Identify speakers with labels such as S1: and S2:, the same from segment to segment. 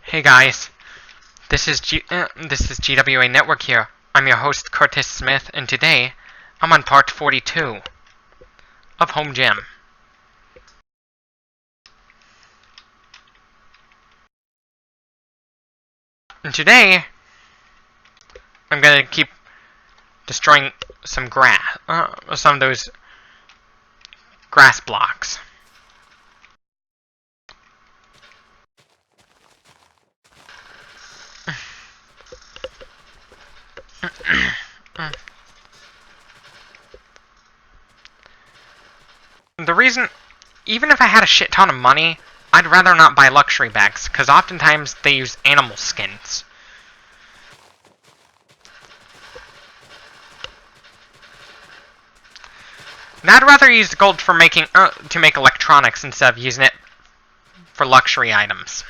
S1: Hey guys, this is GWA Network here. I'm your host Curtis Smith, and today I'm on part 42 of Home Gym. And today I'm gonna keep destroying some grass, some of those grass blocks. The reason, even if I had a shit ton of money, I'd rather not buy luxury bags, because oftentimes they use animal skins. And I'd rather use the gold for to make electronics instead of using it for luxury items.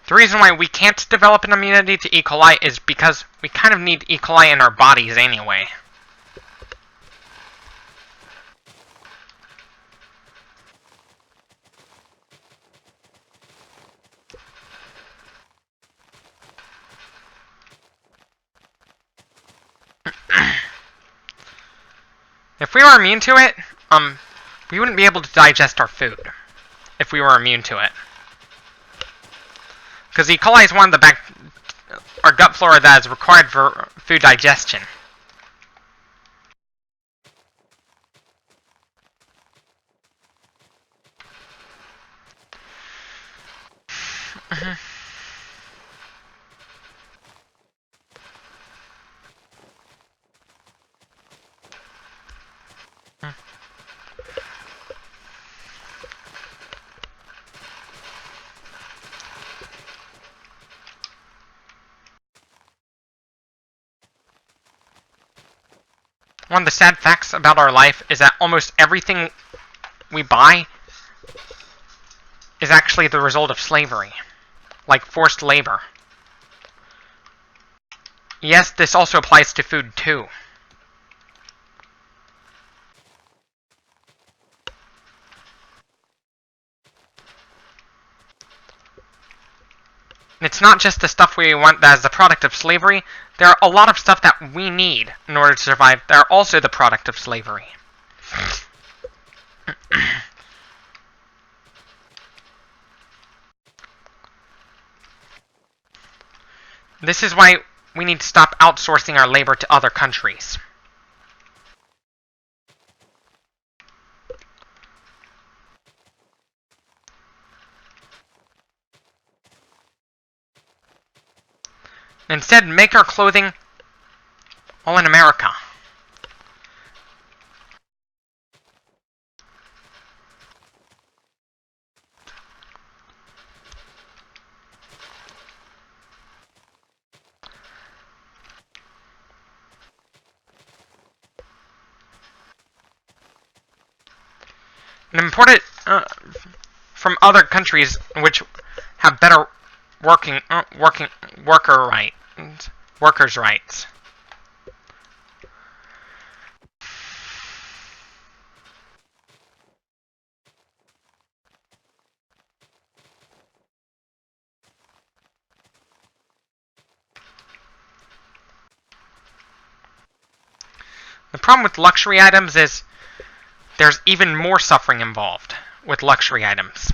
S1: The reason why we can't develop an immunity to E. coli is because we kind of need E. coli in our bodies anyway. If we were immune to it, we wouldn't be able to digest our food if we were immune to it. Because E. coli is one of the our gut flora that is required for food digestion. One of the sad facts about our life is that almost everything we buy is actually the result of slavery, like forced labor. Yes, this also applies to food too. It's not just the stuff we want that is the product of slavery. There are a lot of stuff that we need in order to survive that are also the product of slavery. This is why we need to stop outsourcing our labor to other countries. Instead, make our clothing all in America. And import it from other countries which have better workers' rights. The problem with luxury items is there's even more suffering involved with luxury items.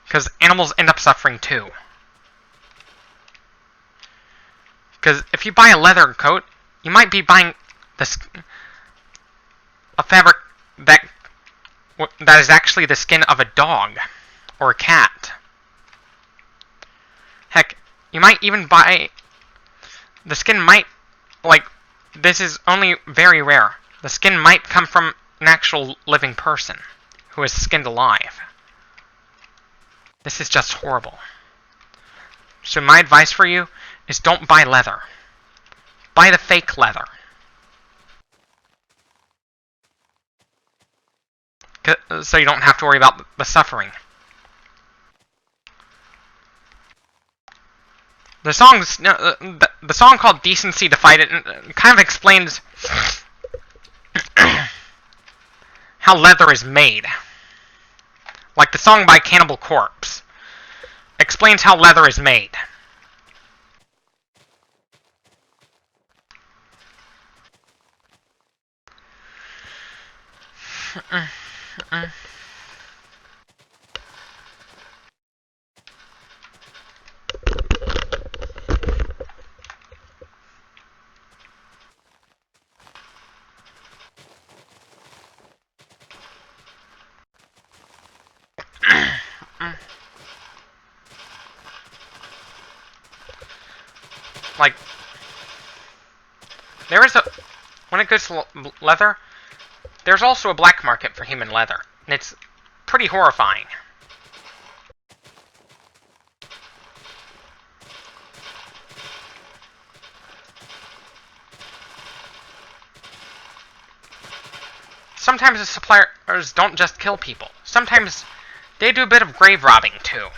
S1: Because animals end up suffering too. Because if you buy a leather coat, you might be buying a fabric that is actually the skin of a dog or a cat. Heck, you might even buy... The skin might... this is only very rare. The skin might come from an actual living person who is skinned alive. This is just horrible. So my advice for you is don't buy leather. Buy the fake leather. So you don't have to worry about the suffering. The song called Decency Defied It kind of explains how leather is made. Like the song by Cannibal Corpse explains how leather is made. Like, there is when it goes to leather, there's also a black market for human leather, and it's pretty horrifying. Sometimes the suppliers don't just kill people. Sometimes they do a bit of grave robbing, too.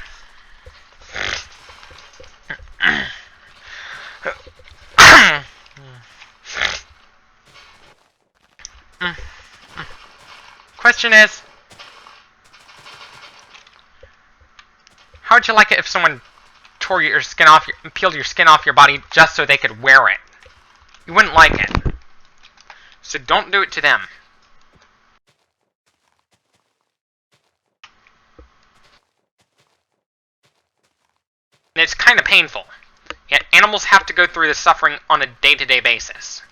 S1: Question is, how would you like it if someone tore your skin off, peeled your skin off your body just so they could wear it? You wouldn't like it. So don't do it to them. And it's kind of painful. Yet animals have to go through this suffering on a day-to-day basis.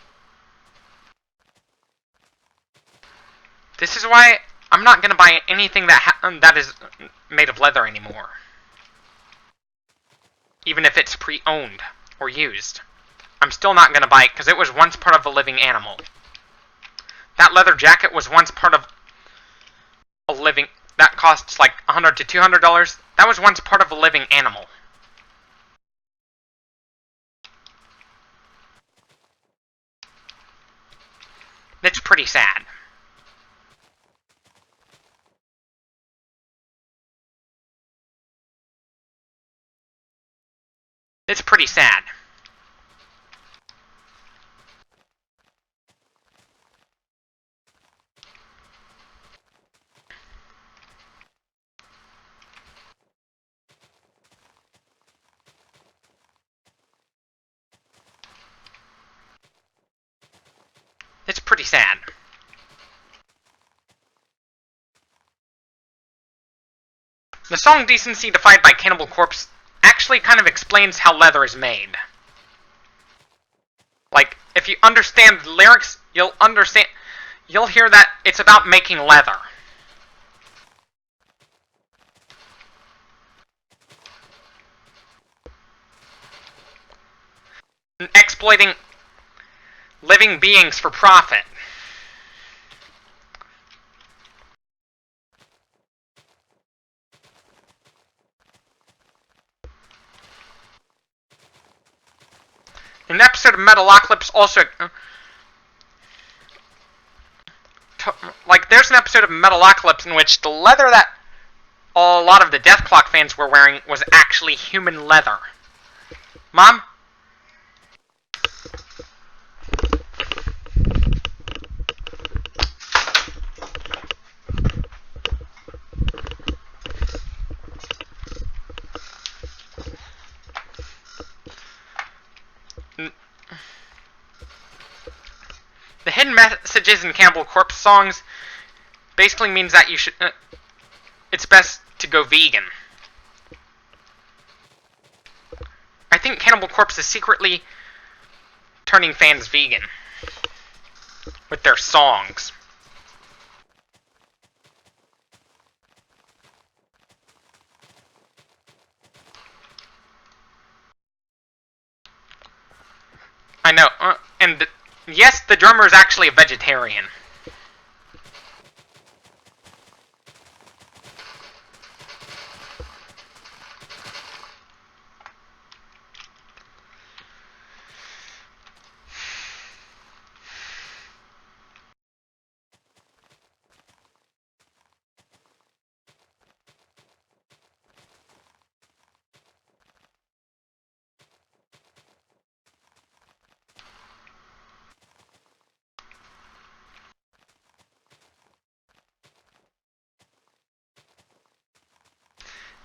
S1: This is why I'm not going to buy anything that is made of leather anymore. Even if it's pre-owned or used. I'm still not going to buy it because it was once part of a living animal. That leather jacket was once part of a living... That costs like $100 to $200. That was once part of a living animal. It's pretty sad. It's pretty sad. It's pretty sad. The song Decency Defied by Cannibal Corpse actually kind of explains how leather is made. Like, if you understand the lyrics, you'll hear that it's about making leather. And exploiting living beings for profit. An episode of Metalocalypse also... like, there's an episode of Metalocalypse in which the leather that a lot of the Deathclock fans were wearing was actually human leather. Mom? The hidden messages in Cannibal Corpse songs basically means that you should... it's best to go vegan. I think Cannibal Corpse is secretly turning fans vegan with their songs. I know, and yes, the drummer is actually a vegetarian.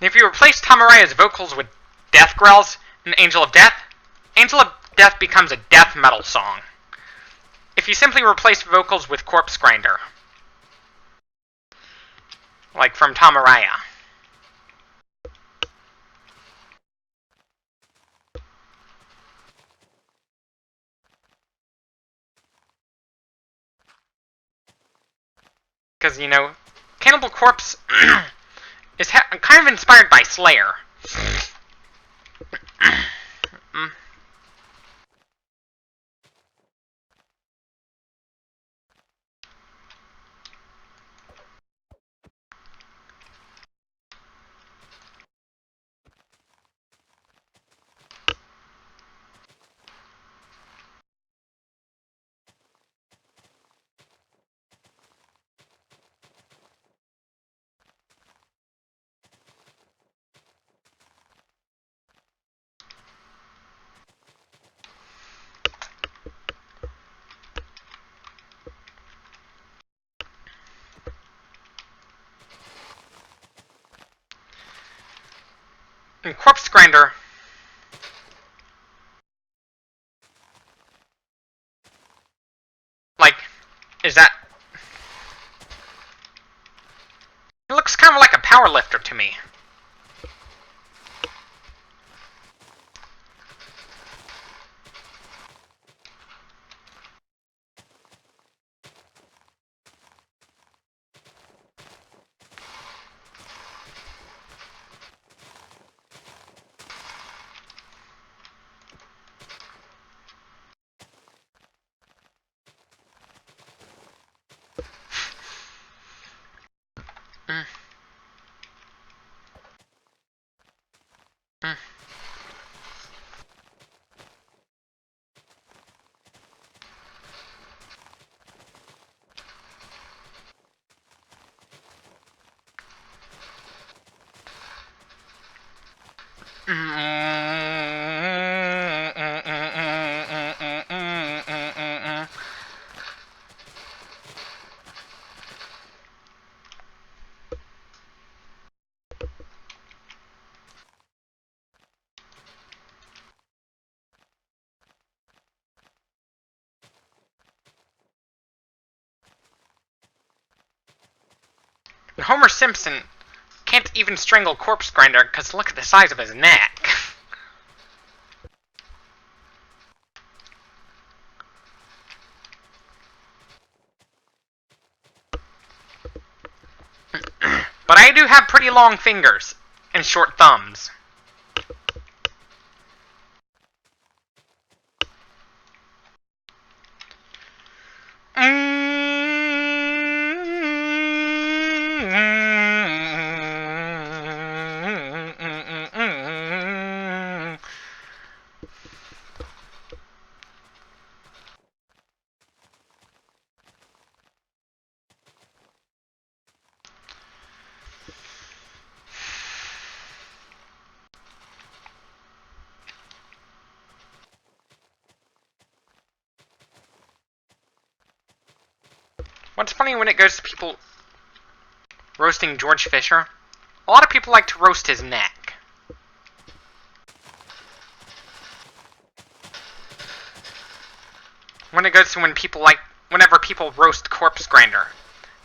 S1: If you replace Tamaraya's vocals with death growls in Angel of Death, Angel of Death becomes a death metal song. If you simply replace vocals with Corpse Grinder, like from Tamaraya. Because, you know, Cannibal Corpse is kind of inspired by Slayer. And Corpse Grinder, like, is that... It looks kind of like a power lifter to me. Homer Simpson can't even strangle Corpse Grinder because look at the size of his neck. But I do have pretty long fingers and short thumbs. What's funny when it goes to people roasting George Fisher, a lot of people like to roast his neck. When it goes to whenever people roast Corpse Grinder,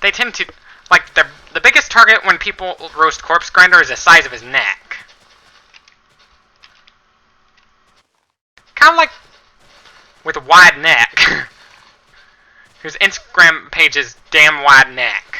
S1: they tend to, like, the biggest target when people roast Corpse Grinder is the size of his neck. Kind of like with a wide neck. Whose Instagram page is Damn Wide Neck.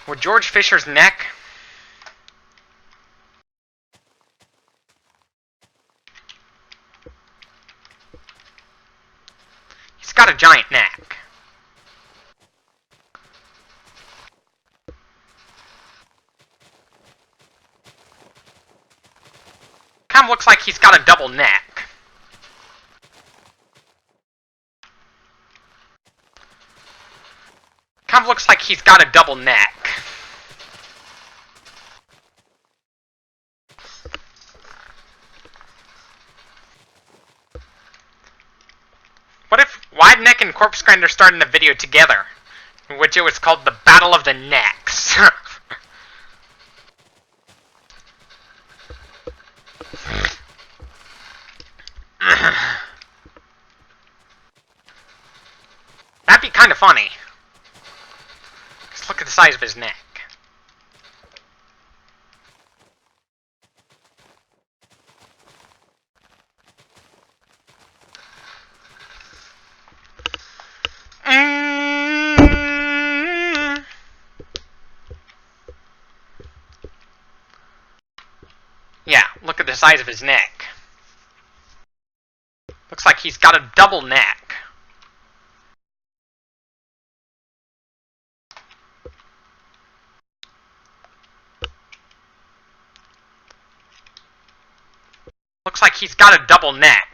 S1: With George Fisher's neck, got a giant neck. Kind of looks like he's got a double neck. Kind of looks like he's got a double neck. What if Wide Neck and Corpse Grinder started a video together, in which it was called the Battle of the Necks? That'd be kind of funny. Just look at the size of his neck. Yeah, look at the size of his neck. Looks like he's got a double neck. Looks like he's got a double neck.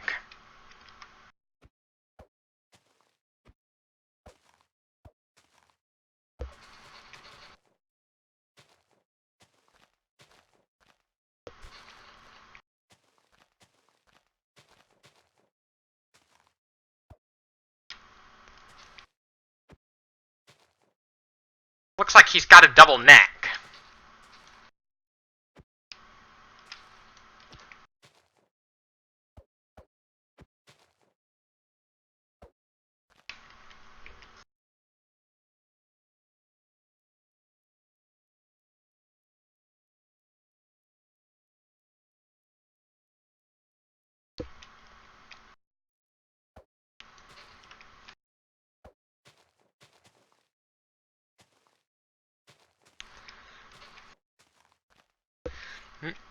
S1: Looks like he's got a double neck.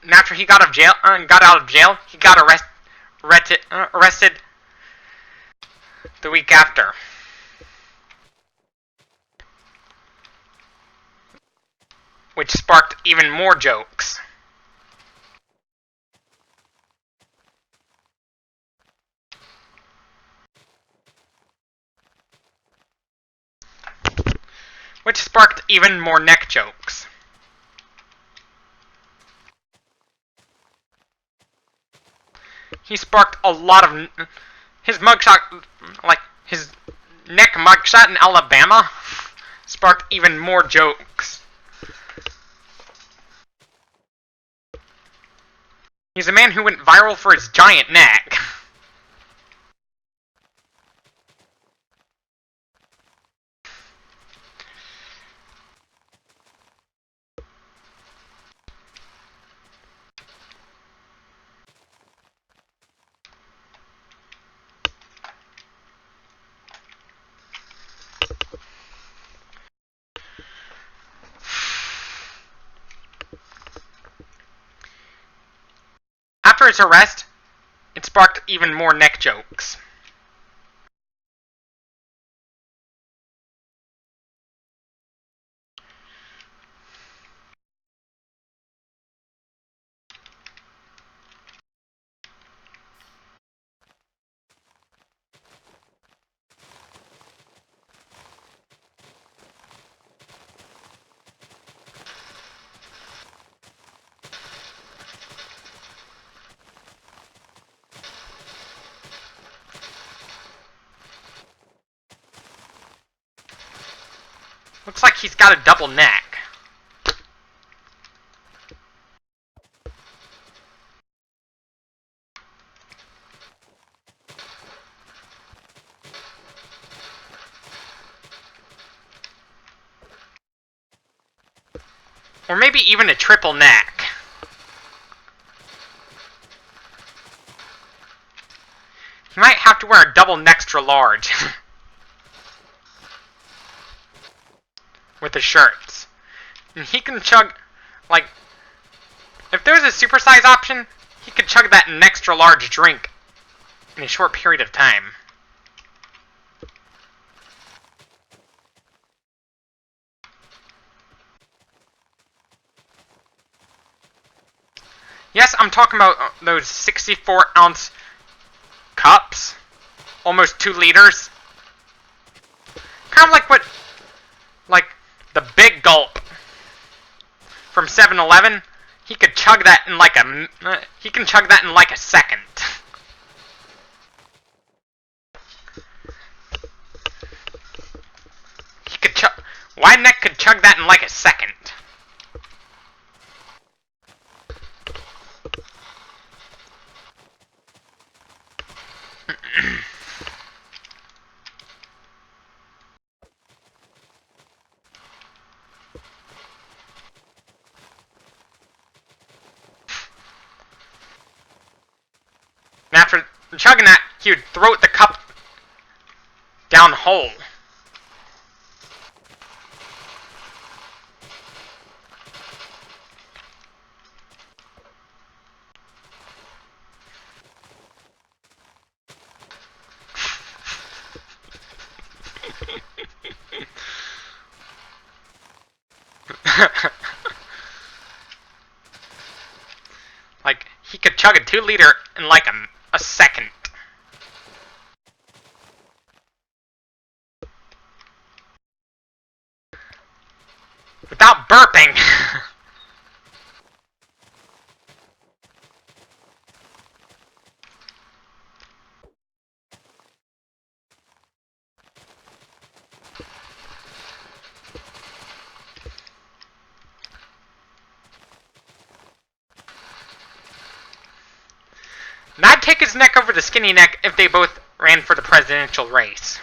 S1: And after he got out of jail, he got arrested the week after. Which sparked even more jokes. Which sparked even more neck jokes. He sparked a lot of his mugshot, like his neck mugshot in Alabama, sparked even more jokes. He's a man who went viral for his giant neck. After his arrest, it sparked even more neck jokes. Looks like he's got a double neck. Or maybe even a triple neck. He might have to wear a double extra large. With the shirts. And he can chug, like, if there's a supersize option, he could chug that in an extra large drink in a short period of time. Yes, I'm talking about those 64-ounce cups. Almost 2 liters. Kind of like what... Like, the Big Gulp from 7-Eleven. He could chug that in like a... he can chug that in like a second. He could chug... Wide Neck could chug that in like a second. And after chugging that, he would throw the cup down the hole. Like, he could chug a 2-liter in like a second. Without burping. And I'd take his neck over the Skinny Neck if they both ran for the presidential race.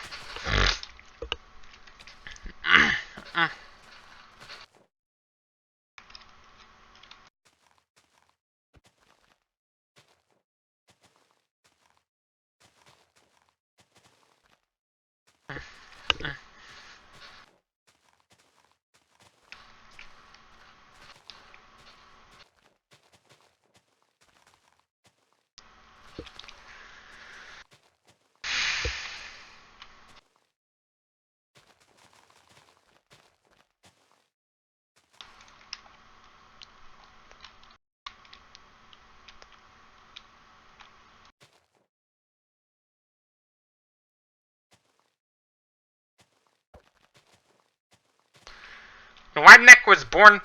S1: The Wide Neck was born...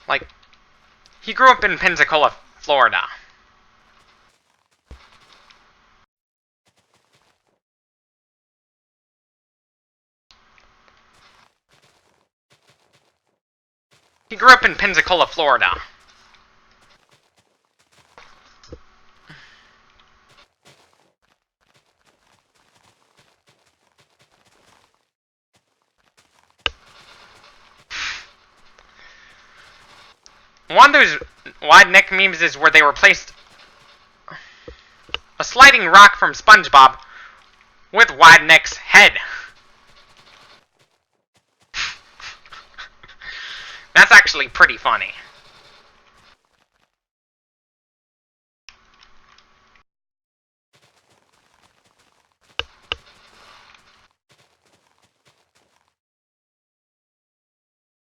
S1: Like, he grew up in Pensacola, Florida. He grew up in Pensacola, Florida. One of those Wide Neck memes is where they replaced a sliding rock from SpongeBob with Wide Neck's head. That's actually pretty funny.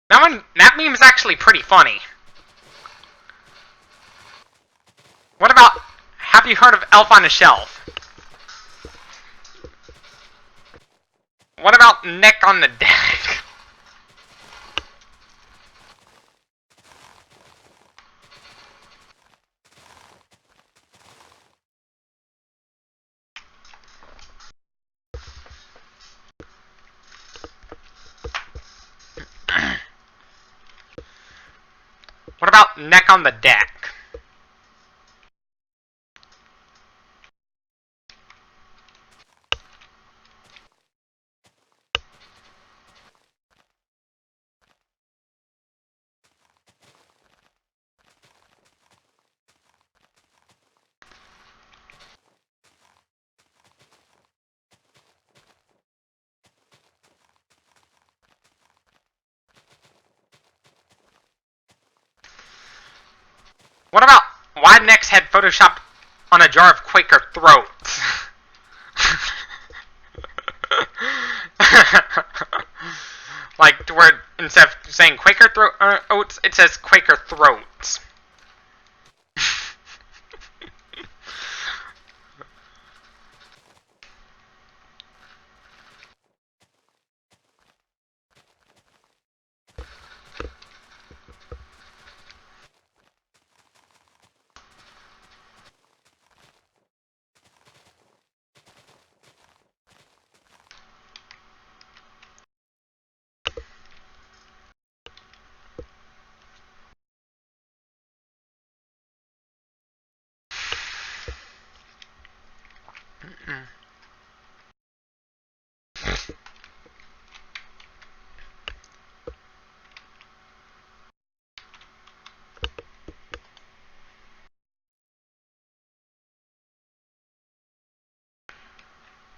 S1: That meme is actually pretty funny. What about, have you heard of Elf on a Shelf? What about Neck on the Deck? What about Neck on the Deck? What about Wide Neck's head photoshopped on a jar of Quaker throats. Like, where instead of saying Quaker oats, it says Quaker throats.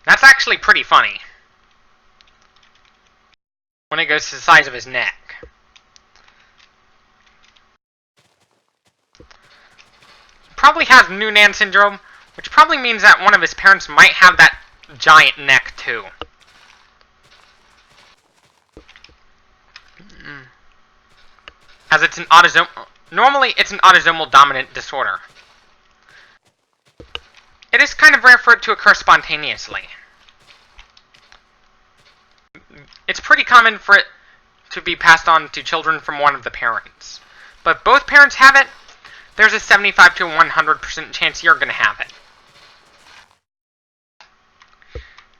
S1: That's actually pretty funny. When it goes to the size of his neck. Probably has Noonan syndrome, which probably means that one of his parents might have that giant neck too. As it's an autosomal. Normally, it's an autosomal dominant disorder. It is kind of rare for it to occur spontaneously. It's pretty common for it to be passed on to children from one of the parents. But if both parents have it, there's a 75 to 100% chance you're going to have it.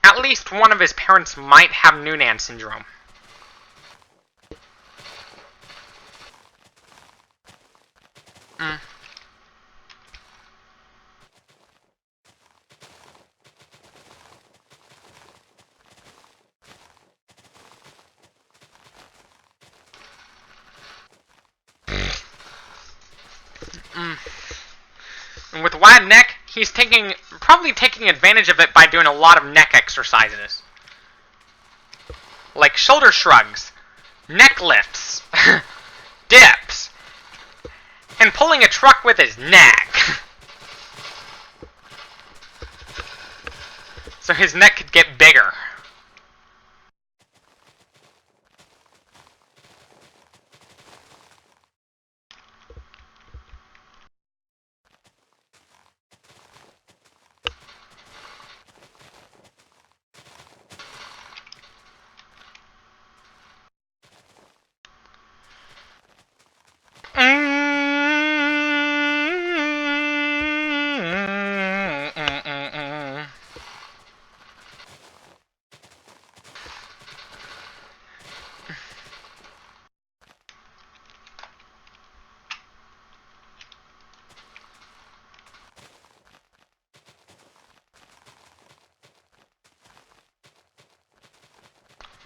S1: At least one of his parents might have Noonan syndrome. And with wide neck, he's probably taking advantage of it by doing a lot of neck exercises. Like shoulder shrugs, neck lifts, dips, and pulling a truck with his neck. So his neck could get bigger.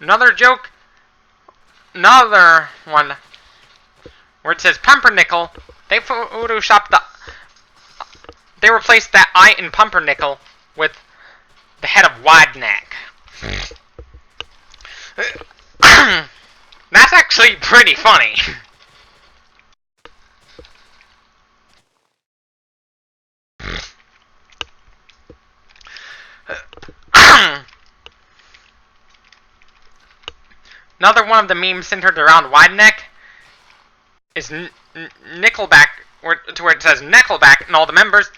S1: Another joke, another one, where it says pumpernickel. They photoshopped they replaced that I in pumpernickel with the head of wide neck. That's actually pretty funny. Another one of the memes centered around wide neck is Nickelback, where it says Nickelback, and all the members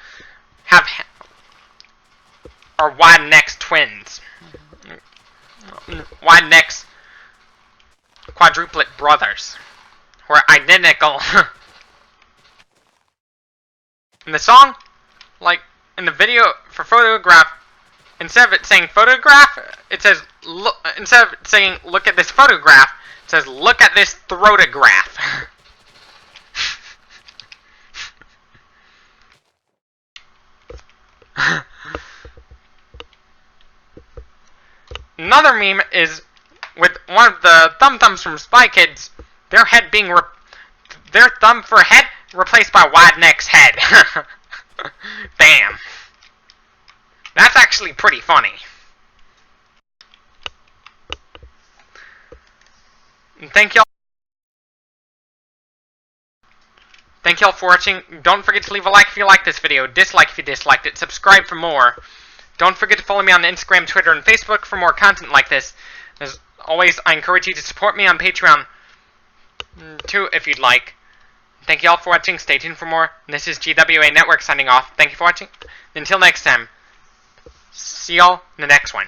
S1: are wide necks twins. Wide necks quadruplet brothers, who are identical. In the song, like in the video for photograph, instead of it saying photograph, it says look. Instead of saying look at this photograph, it says look at this throatograph. Another meme is with one of the Thumb Thumbs from Spy Kids, their head being their thumb for a head replaced by Wide Neck's head. Damn. That's actually pretty funny. And thank y'all. Thank you all for watching. Don't forget to leave a like if you liked this video, dislike if you disliked it, subscribe for more. Don't forget to follow me on Instagram, Twitter, and Facebook for more content like this. As always, I encourage you to support me on Patreon, too, if you'd like. Thank you all for watching. Stay tuned for more. This is GWA Network signing off. Thank you for watching. Until next time, see y'all in the next one.